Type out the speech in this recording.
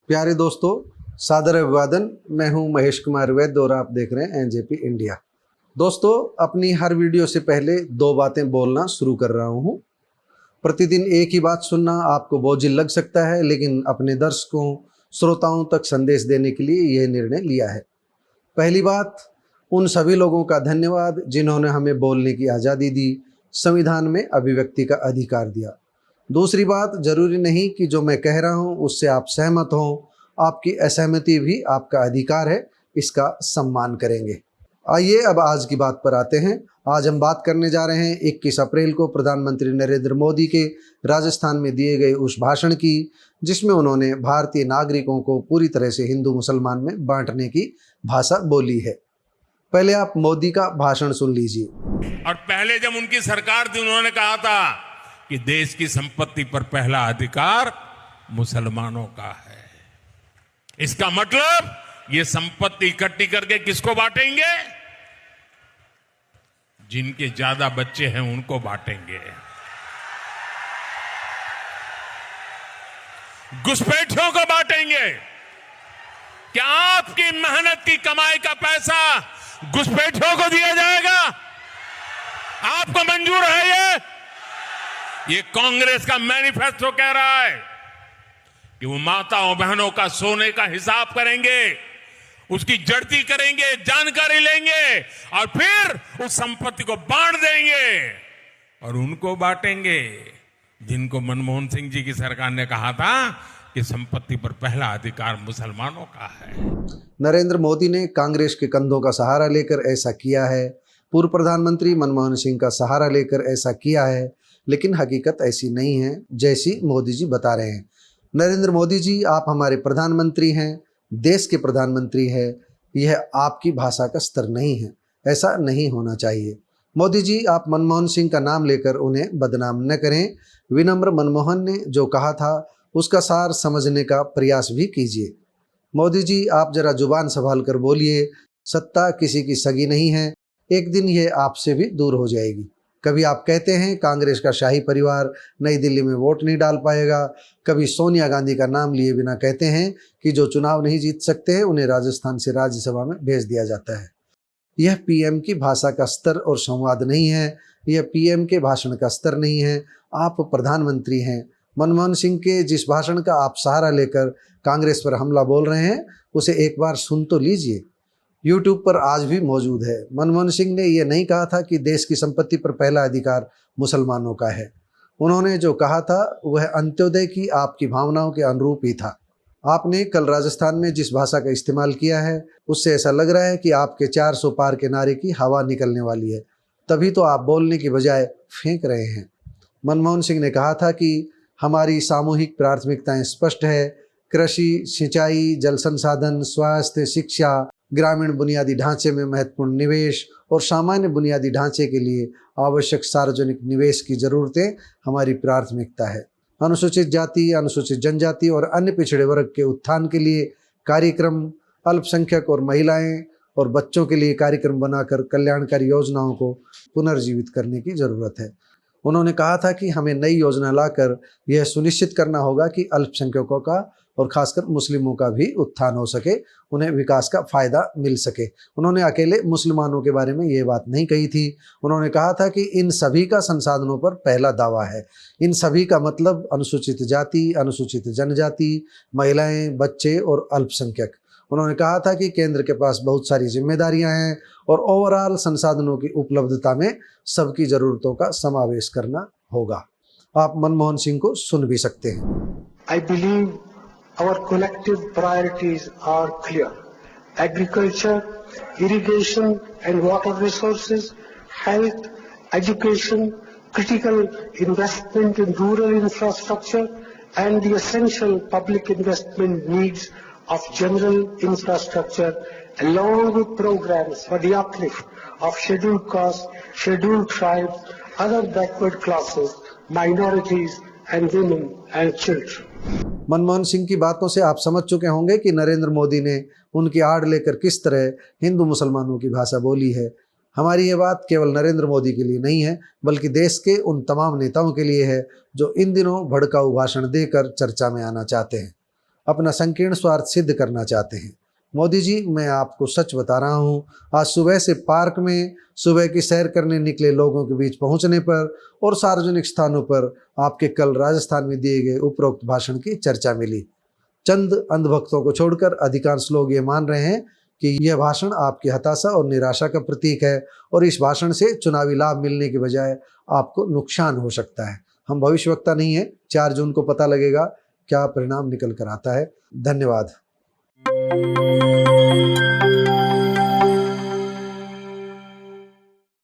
प्यारे दोस्तों, सादर अभिवादन। मैं हूं महेश कुमार वैद्य और आप देख रहे हैं एनजेपी इंडिया। दोस्तों, अपनी हर वीडियो से पहले दो बातें बोलना शुरू कर रहा हूं। प्रतिदिन एक ही बात सुनना आपको बोझिल लग सकता है, लेकिन अपने दर्शकों श्रोताओं तक संदेश देने के लिए यह निर्णय लिया है। पहली बात, उन सभी लोगों का धन्यवाद जिन्होंने हमें बोलने की आज़ादी दी, संविधान में अभिव्यक्ति का अधिकार दिया। दूसरी बात, जरूरी नहीं कि जो मैं कह रहा हूं उससे आप सहमत हों, आपकी असहमति भी आपका अधिकार है, इसका सम्मान करेंगे। आइए अब आज की बात पर आते हैं। आज हम बात करने जा रहे हैं 21 अप्रैल को प्रधानमंत्री नरेंद्र मोदी के राजस्थान में दिए गए उस भाषण की, जिसमें उन्होंने भारतीय नागरिकों को पूरी तरह से हिंदू मुसलमान में बांटने की भाषा बोली है। पहले आप मोदी का भाषण सुन लीजिए। और पहले जब उनकी सरकार थी, उन्होंने कहा था कि देश की संपत्ति पर पहला अधिकार मुसलमानों का है। इसका मतलब ये संपत्ति इकट्ठी करके किसको बांटेंगे? जिनके ज्यादा बच्चे हैं उनको बांटेंगे। घुसपैठियों को बांटेंगे। क्या आपकी मेहनत की कमाई का पैसा घुसपैठियों को दिया जाएगा? आपको मंजूर है? ये कांग्रेस का मैनिफेस्टो कह रहा है कि वो माताओं बहनों का सोने का हिसाब करेंगे, उसकी जड़ती करेंगे, जानकारी लेंगे और फिर उस संपत्ति को बांट देंगे और उनको बांटेंगे जिनको मनमोहन सिंह जी की सरकार ने कहा था कि संपत्ति पर पहला अधिकार मुसलमानों का है। नरेंद्र मोदी ने कांग्रेस के कंधों का सहारा लेकर ऐसा किया है। पूर्व प्रधानमंत्री मनमोहन सिंह का सहारा लेकर ऐसा किया है, लेकिन हकीकत ऐसी नहीं है जैसी मोदी जी बता रहे हैं। नरेंद्र मोदी जी, आप हमारे प्रधानमंत्री हैं, देश के प्रधानमंत्री हैं। यह आपकी भाषा का स्तर नहीं है, ऐसा नहीं होना चाहिए। मोदी जी, आप मनमोहन सिंह का नाम लेकर उन्हें बदनाम न करें। विनम्र मनमोहन ने जो कहा था उसका सार समझने का प्रयास भी कीजिए। मोदी जी, आप जरा जुबान संभाल कर बोलिए। सत्ता किसी की सगी नहीं है, एक दिन यह आपसे भी दूर हो जाएगी। कभी आप कहते हैं कांग्रेस का शाही परिवार नई दिल्ली में वोट नहीं डाल पाएगा, कभी सोनिया गांधी का नाम लिए बिना कहते हैं कि जो चुनाव नहीं जीत सकते हैं उन्हें राजस्थान से राज्यसभा में भेज दिया जाता है। यह पीएम की भाषा का स्तर और संवाद नहीं है, यह पीएम के भाषण का स्तर नहीं है। आप प्रधानमंत्री हैं। मनमोहन सिंह के जिस भाषण का आप सहारा लेकर कांग्रेस पर हमला बोल रहे हैं, उसे एक बार सुन तो लीजिए। यूट्यूब पर आज भी मौजूद है। मनमोहन सिंह ने यह नहीं कहा था कि देश की संपत्ति पर पहला अधिकार मुसलमानों का है। उन्होंने जो कहा था वह अंत्योदय की आपकी भावनाओं के अनुरूप ही था। आपने कल राजस्थान में जिस भाषा का इस्तेमाल किया है उससे ऐसा लग रहा है कि आपके 400 पार के नारे की हवा निकलने वाली है, तभी तो आप बोलने की बजाय फेंक रहे हैं। मनमोहन सिंह ने कहा था कि हमारी सामूहिक प्राथमिकताएं स्पष्ट है। कृषि, सिंचाई, जल संसाधन, स्वास्थ्य, शिक्षा, ग्रामीण बुनियादी ढांचे में महत्वपूर्ण निवेश और सामान्य बुनियादी ढांचे के लिए आवश्यक सार्वजनिक निवेश की जरूरतें हमारी प्राथमिकता है। अनुसूचित जाति, अनुसूचित जनजाति और अन्य पिछड़े वर्ग के उत्थान के लिए कार्यक्रम, अल्पसंख्यक और महिलाएं और बच्चों के लिए कार्यक्रम बनाकर कल्याणकारी योजनाओं को पुनर्जीवित करने की जरूरत है। उन्होंने कहा था कि हमें नई योजना लाकर यह सुनिश्चित करना होगा कि अल्पसंख्यकों का और खासकर मुस्लिमों का भी उत्थान हो सके, उन्हें विकास का फायदा मिल सके। उन्होंने अकेले मुसलमानों के बारे में ये बात नहीं कही थी। उन्होंने कहा था कि इन सभी का संसाधनों पर पहला दावा है। इन सभी का मतलब अनुसूचित जाति, अनुसूचित जनजाति, महिलाएं, बच्चे और अल्पसंख्यक। उन्होंने कहा था कि केंद्र के पास बहुत सारी जिम्मेदारियां हैं और ओवरऑल संसाधनों की उपलब्धता में सबकी जरूरतों का समावेश करना होगा। आप मनमोहन सिंह को सुन भी सकते हैं। I believe our collective priorities are clear. Agriculture, irrigation and water resources, health, education, critical investment in rural infrastructure and the essential public investment needs of general infrastructure along with programs for the uplift of scheduled castes, scheduled tribes, other backward classes, minorities and women and children. Manmohan Singh की बातों से आप समझ चुके होंगे कि नरेंद्र मोदी ने उनकी आड़ लेकर किस तरह हिंदू मुसलमानों की भाषा बोली है। हमारी ये बात केवल नरेंद्र मोदी के लिए नहीं है, बल्कि देश के उन तमाम नेताओं के लिए है जो इन दिनों भड़काऊ भाषण देकर चर्चा में आना चाहते हैं, अपना संकीर्ण स्वार्थ सिद्ध करना चाहते हैं। मोदी जी, मैं आपको सच बता रहा हूँ, आज सुबह से पार्क में सुबह की सैर करने निकले लोगों के बीच पहुँचने पर और सार्वजनिक स्थानों पर आपके कल राजस्थान में दिए गए उपरोक्त भाषण की चर्चा मिली। चंद अंधभक्तों को छोड़कर अधिकांश लोग ये मान रहे हैं कि यह भाषण आपकी हताशा और निराशा का प्रतीक है और इस भाषण से चुनावी लाभ मिलने के बजाय आपको नुकसान हो सकता है। हम भविष्यवक्ता नहीं है, 4 जून को पता लगेगा क्या परिणाम निकल कर आता है। धन्यवाद।